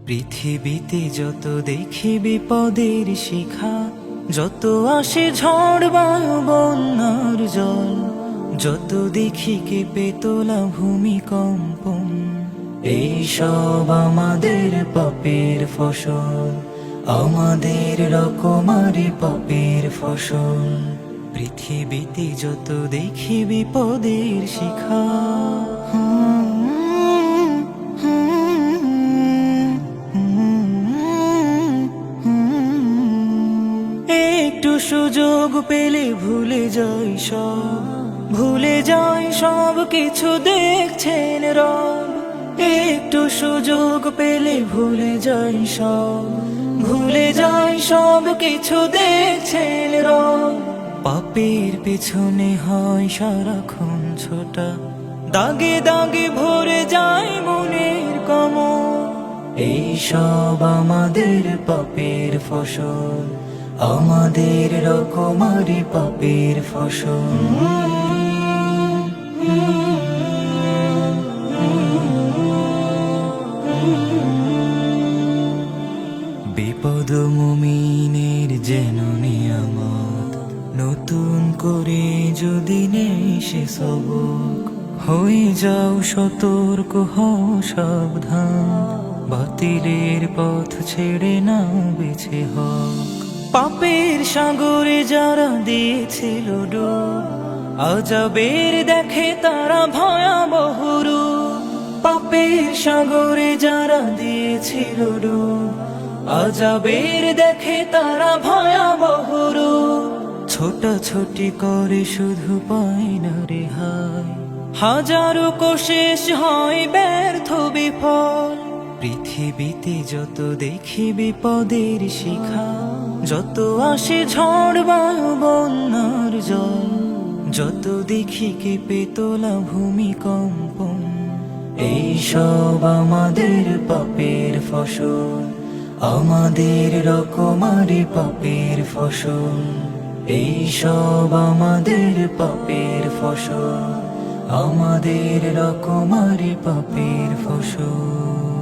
পৃথিবীতে যত দেখি বিপদের শিখা, যত আসে ঝড় বায়ু বন্যার জল, যত দেখি কেঁপে তোলা ভূমিকম্পন, এই সব আমাদের পাপের ফসল, আমাদের রকমারি পাপের ফসল। পৃথিবীতে যত দেখি বিপদের শিখা, একটু সুযোগ পেলে ভুলে যাই সব, ভুলে যাই সব কিছু দেখছেন রব। একটু সুযোগ পেলে ভুলে যাই সব, ভুলে যাই সব কিছু দেখছেন রব। পাপের পেছনে হয় সারাক্ষণ ছোটা, দাগে দাগে ভরে যায় মনের কমল, এই সব আমাদের পাপের ফসল, আমাদের রকমারি পাপের ফসল। বিপদ মুমিনের যেন নিয়ামত, নতুন করে যদি নেই সে সবক, হয়ে যাও সতর্ক হও সাবধান, বাতিলের পথ ছেড়ে নাও বেছে হক। পাপের সাগরে যারা দিয়েছিল ডুব, আযাবের দেখে তারা ভয়াবহ রূপ। পাপের সাগরে যারা দিয়েছিল ডুব, আযাবের দেখে তারা ভয়াবহ রূপ। ছোটাছুটি করে শুধু পায় না রেহাই, হাজারো কোশিশ হয় ব্যর্থ বিফল। পৃথিবীতে যত দেখি বিপদের শিখা, যত আসে ঝড় বায়ু বন্যার জল, যত দেখি কেঁপে তোলা ভূমিকম্পন, এই সব আমাদের পাপের ফসল, আমাদের রকমারি পাপের ফসল। এই সব আমাদের পাপের ফসল, আমাদের রকমারি পাপের ফসল।